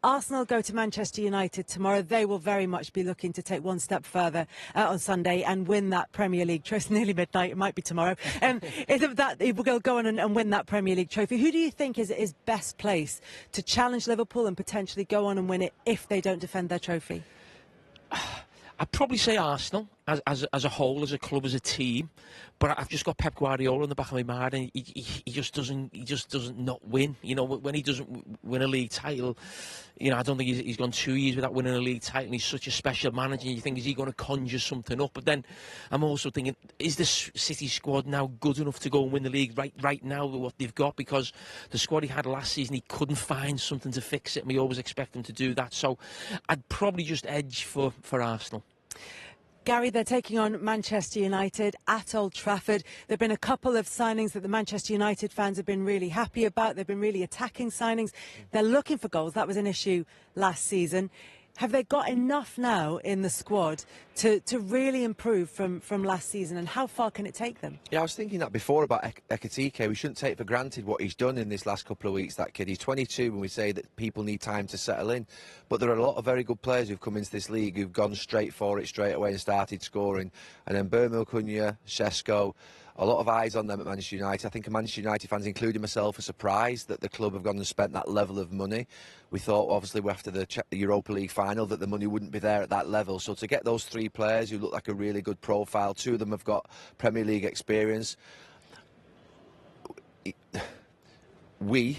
Arsenal go to Manchester United tomorrow. They will very much be looking to take one step further on Sunday and win that Premier League trophy. It's nearly midnight, it might be tomorrow. It will go on and win that Premier League trophy. Who do you think is best placed to challenge Liverpool and potentially go on and win it if they don't defend their trophy? I'd probably say Arsenal as a whole, as a club, as a team. But I've just got Pep Guardiola in the back of my mind, and he just doesn't not win. You know, when he doesn't win a league title, you know, I don't think he's gone 2 years without winning a league title. And he's such a special manager. And you think, is he going to conjure something up? But then I'm also thinking, is this City squad now good enough to go and win the league right now with what they've got? Because the squad he had last season, he couldn't find something to fix it, and we always expect him to do that. So I'd probably just edge for Arsenal. Gary, they're taking on Manchester United at Old Trafford. There have been a couple of signings that the Manchester United fans have been really happy about. They've been really attacking signings. They're looking for goals. That was an issue last season. Have they got enough now in the squad to really improve from last season, and how far can it take them? Yeah, I was thinking that before about Ekitike. We shouldn't take for granted what he's done in this last couple of weeks, that kid. He's 22 when we say that people need time to settle in. But there are a lot of very good players who've come into this league who've gone straight for it straight away and started scoring. And then Jermain, Cunha, Sesko, a lot of eyes on them at Manchester United. I think Manchester United fans, including myself, are surprised that the club have gone and spent that level of money. We thought, obviously, after the Europa League final, that the money wouldn't be there at that level. So to get those three players who look like a really good profile, two of them have got Premier League experience. We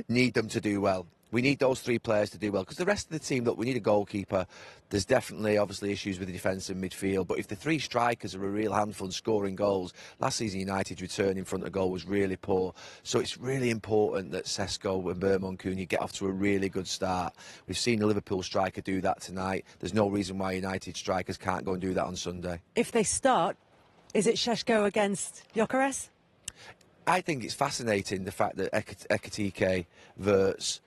need them to do well. We need those three players to do well, because the rest of the team, look, we need a goalkeeper. There's definitely, obviously, issues with the defence and midfield, but if the three strikers are a real handful and scoring goals, last season United's return in front of goal was really poor. So it's really important that Sesko and Jermain, Cunha get off to a really good start. We've seen a Liverpool striker do that tonight. There's no reason why United strikers can't go and do that on Sunday. If they start, is it Sesko against Gyökeres? I think it's fascinating, the fact that Ekitike, Wirtz,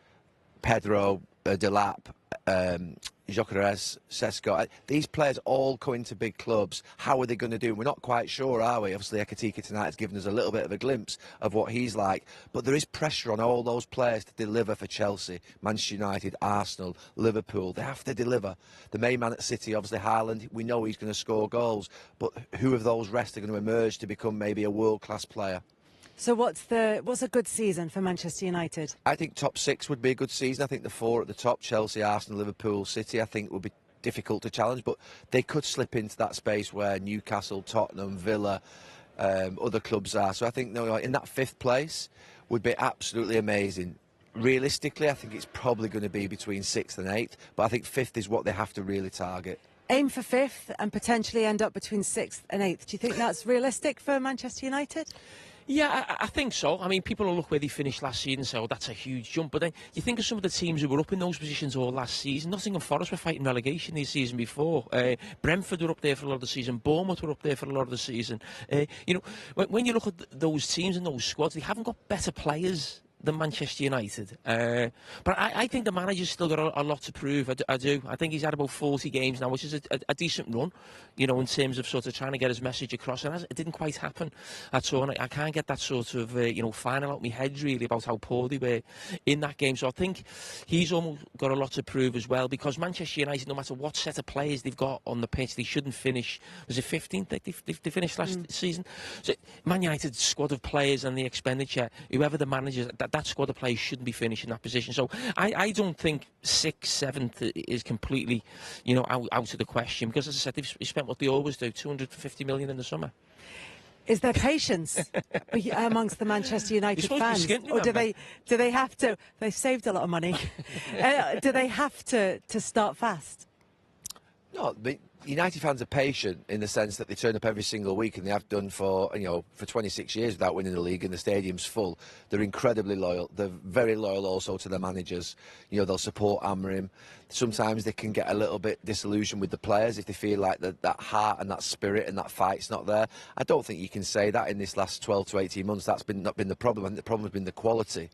Pedro, Delap, Gyökeres, Sesko, these players all go into big clubs. How are they going to do? We're not quite sure, are we? Obviously, Ekitike tonight has given us a little bit of a glimpse of what he's like. But there is pressure on all those players to deliver for Chelsea, Manchester United, Arsenal, Liverpool. They have to deliver. The main man at City, obviously, Haaland, we know he's going to score goals. But who of those rest are going to emerge to become maybe a world-class player? So what's a good season for Manchester United? I think top six would be a good season. I think the four at the top, Chelsea, Arsenal, Liverpool, City, I think would be difficult to challenge, but they could slip into that space where Newcastle, Tottenham, Villa, other clubs are. So I think in that fifth place would be absolutely amazing. Realistically, I think it's probably going to be between sixth and eighth, but I think fifth is what they have to really target. Aim for fifth and potentially end up between sixth and eighth. Do you think that's realistic for Manchester United? Yeah, I think so. I mean, people will look where they finished last season and say, oh, that's a huge jump. But then you think of some of the teams who were up in those positions all last season. Nottingham Forest were fighting relegation this season before. Brentford were up there for a lot of the season. Bournemouth were up there for a lot of the season. You know, when you look at those teams and those squads, they haven't got better players than Manchester United. But I think the manager's still got a lot to prove. I do. I think he's had about 40 games now, which is a decent run, you know, in terms of sort of trying to get his message across. And it didn't quite happen at all. And I can't get that sort of, you know, final out my head, really, about how poor they were in that game. So I think he's almost got a lot to prove as well, because Manchester United, no matter what set of players they've got on the pitch, they shouldn't finish. Was it 15th they finished last season? So Man United's squad of players and the expenditure, whoever the manager, that squad of players shouldn't be finishing that position. So I don't think 6th, 7th is completely, you know, out of the question, because, as I said, they've spent what they always do, 250 million in the summer. Is there patience amongst the Manchester United fans, or do they have to? They've saved a lot of money. Do they have to start fast? No, the United fans are patient in the sense that they turn up every single week, and they have done for 26 years without winning the league, and the stadium's full. They're incredibly loyal. They're very loyal also to their managers. You know, they'll support Amorim. Sometimes they can get a little bit disillusioned with the players if they feel like that heart and that spirit and that fight's not there. I don't think you can say that in this last 12 to 18 months. That's not been the problem. I think the problem has been the quality.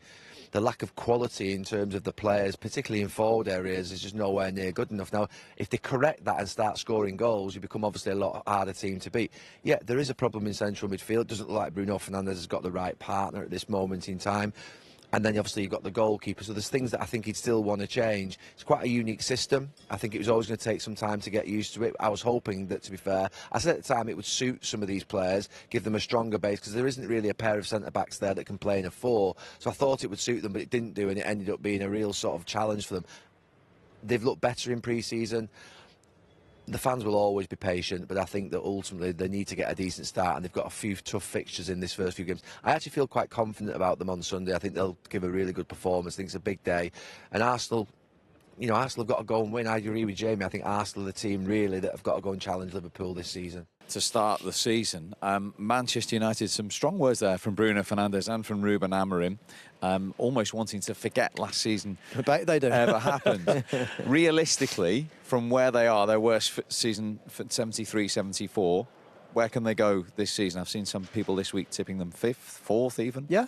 The lack of quality in terms of the players, particularly in forward areas, is just nowhere near good enough. Now, if they correct that and start scoring goals, you become obviously a lot harder team to beat. Yeah, there is a problem in central midfield. It doesn't look like Bruno Fernandes has got the right partner at this moment in time. And then obviously you've got the goalkeeper. So there's things that I think he'd still want to change. It's quite a unique system. I think it was always going to take some time to get used to it. I was hoping that, to be fair, I said at the time it would suit some of these players, give them a stronger base, because there isn't really a pair of centre-backs there that can play in a 4. So I thought it would suit them, but it didn't do, and it ended up being a real sort of challenge for them. They've looked better in pre-season. The fans will always be patient, but I think that ultimately they need to get a decent start, and they've got a few tough fixtures in this first few games. I actually feel quite confident about them on Sunday. I think they'll give a really good performance. I think it's a big day. And Arsenal, Arsenal have got to go and win. I agree with Jamie. I think Arsenal are the team really that have got to go and challenge Liverpool this season. To start the season, Manchester United, some strong words there from Bruno Fernandes and from Ruben Amorim, almost wanting to forget last season I bet they do. ever happened. Realistically, from where they are, their worst season for 73-74, where can they go this season? I've seen some people this week tipping them 5th, 4th even. Yeah.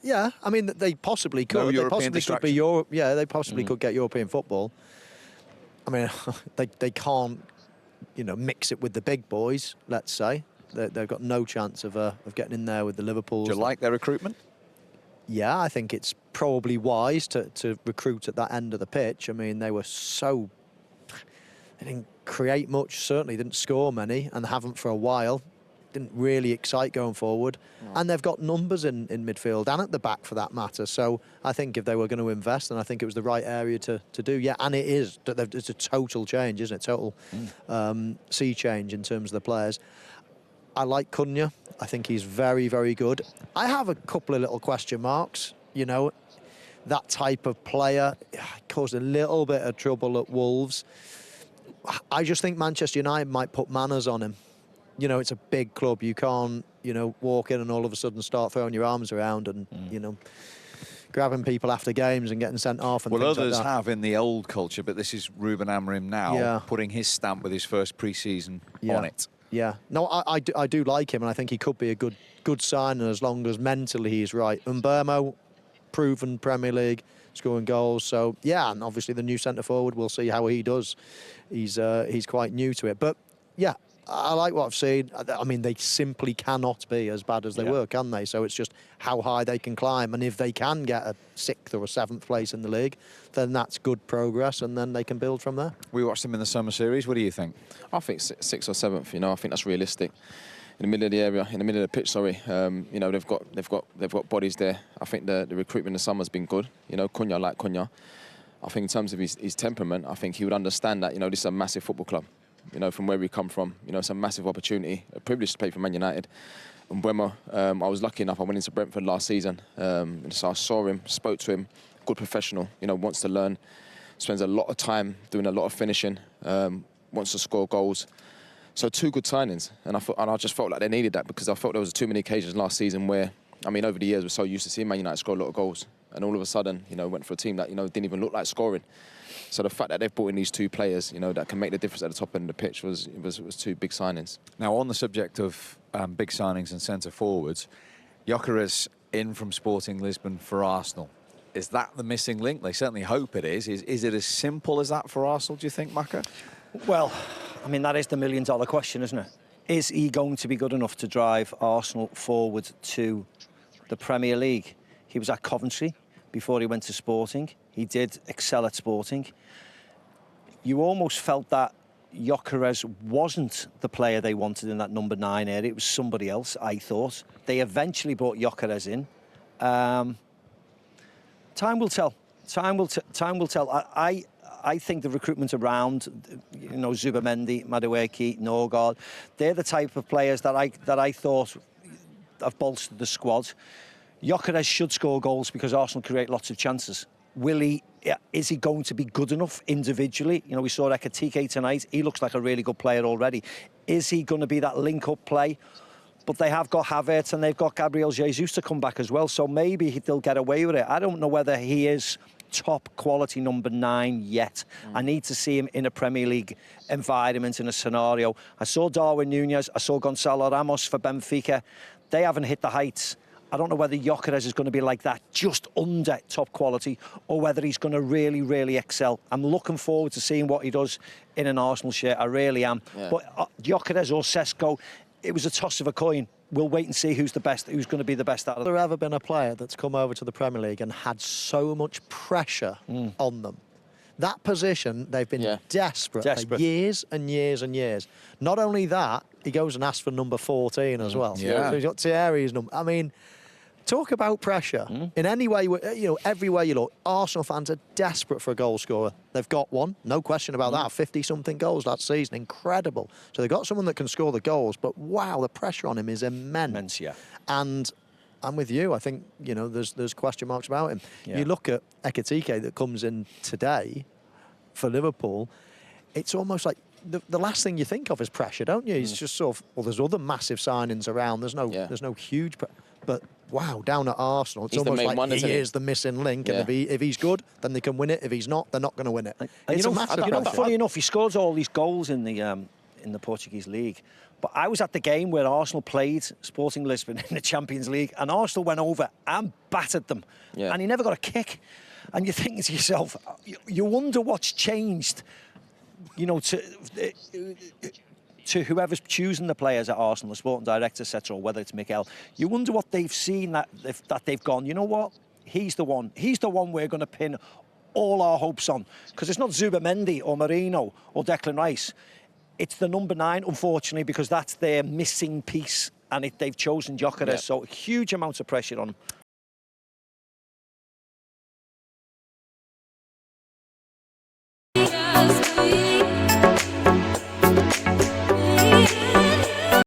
Yeah. I mean, they possibly could. No they European possibly could be they possibly could get European football. I mean, they can't, mix it with the big boys. Let's say they've got no chance of getting in there with the Liverpools. Do you like their recruitment? Yeah, I think it's probably wise to recruit at that end of the pitch. I mean, they didn't create much. Certainly didn't score many, and haven't for a while. Didn't really excite going forward. And they've got numbers in midfield and at the back for that matter. So I think if they were going to invest, then I think it was the right area to do. Yeah, and it is. It's a total change, isn't it? Total sea change in terms of the players. I like Cunha. I think he's very, very good. I have a couple of little question marks. That type of player caused a little bit of trouble at Wolves. I just think Manchester United might put manners on him. It's a big club. You can't, walk in and all of a sudden start throwing your arms around and, grabbing people after games and getting sent off. And well, things others like that. have in the old culture, but this is Ruben Amorim now putting his stamp with his first pre-season on it. Yeah. No, I do like him, and I think he could be a good sign, and as long as mentally he's right. Mbeumo, proven Premier League, scoring goals. So, yeah, and obviously the new centre-forward, we'll see how he does. He's quite new to it. But, yeah, I like what I've seen. I mean, they simply cannot be as bad as they were, can they? So it's just how high they can climb. And if they can get a 6th or a 7th place in the league, then that's good progress, and then they can build from there. We watched them in the summer series. What do you think? I think 6th or 7th. I think that's realistic. In the middle of the area, in the middle of the pitch. Sorry, they've got bodies there. I think the recruitment in the summer's been good. Cunha, I like Cunha. I think in terms of his temperament, I think he would understand that. This is a massive football club. From where we come from, it's a massive opportunity, a privilege to play for Man United. And Mbeumo, I was lucky enough, I went into Brentford last season, and so I saw him, spoke to him, good professional, wants to learn, spends a lot of time doing a lot of finishing, wants to score goals. So 2 good signings, and I just felt like they needed that, because I felt there was too many occasions last season where, over the years we're so used to seeing Man United score a lot of goals, and all of a sudden, went for a team that, didn't even look like scoring. So the fact that they've brought in these 2 players, that can make the difference at the top end of the pitch was 2 big signings. Now, on the subject of big signings and centre forwards, Gyökeres in from Sporting Lisbon for Arsenal. Is that the missing link? They certainly hope it is. Is it as simple as that for Arsenal, do you think, Maka? Well, that is the million-dollar question, isn't it? Is he going to be good enough to drive Arsenal forward to the Premier League? He was at Coventry before he went to Sporting. He did excel at Sporting. You almost felt that Gyökeres wasn't the player they wanted in that number 9 area. It was somebody else, I thought. They eventually brought Gyökeres in. Time will tell. Time will tell. I think the recruitment around, Zubimendi, Madueke, Norgard, they're the type of players that I thought have bolstered the squad. Gyökeres should score goals because Arsenal create lots of chances. Is he going to be good enough individually? We saw Ekitike tonight. He looks like a really good player already. Is he going to be that link-up play? But they have got Havertz and they've got Gabriel Jesus to come back as well. So maybe they'll get away with it. I don't know whether he is top quality number 9 yet. I need to see him in a Premier League environment, in a scenario. I saw Darwin Núñez. I saw Gonzalo Ramos for Benfica. They haven't hit the heights. I don't know whether Gyökeres is going to be like that, just under top quality, or whether he's going to really, really excel. I'm looking forward to seeing what he does in an Arsenal shirt. I really am. Yeah. But Gyökeres or Sesko, it was a toss of a coin. We'll wait and see who's the best, who's going to be the best out of them. Has there ever been a player that's come over to the Premier League and had so much pressure on them? That position, they've been desperate for years and years and years. Not only that, he goes and asks for number 14 as well. Yeah. So he's got Thierry's number. I mean, talk about pressure. In any way, everywhere you look, Arsenal fans are desperate for a goal scorer. They've got one, no question about that. 50-something goals that season, incredible. So they've got someone that can score the goals, but wow, the pressure on him is immense. Immense, yeah. And I'm with you. I think, there's question marks about him. Yeah. You look at Ekitike that comes in today for Liverpool, it's almost like the last thing you think of is pressure, don't you? It's just sort of, well, there's other massive signings around. There's no huge, but wow, down at Arsenal, it's almost like he is the missing link. And if he's good, then they can win it. If he's not, they're not going to win it. And It's a massive pressure. funny enough, he scores all these goals in the Portuguese league. But I was at the game where Arsenal played Sporting Lisbon in the Champions League, and Arsenal went over and battered them, and he never got a kick. And you're thinking to yourself, you wonder what's changed, to whoever's choosing the players at Arsenal, the sporting director, etc., or whether it's Mikel. You wonder what they've seen that they've gone, you know what? He's the one. He's the one we're going to pin all our hopes on. Because it's not Zubamendi or Marino or Declan Rice. It's the number 9, unfortunately, because that's their missing piece. And they've chosen Gyökeres, so huge amounts of pressure on him.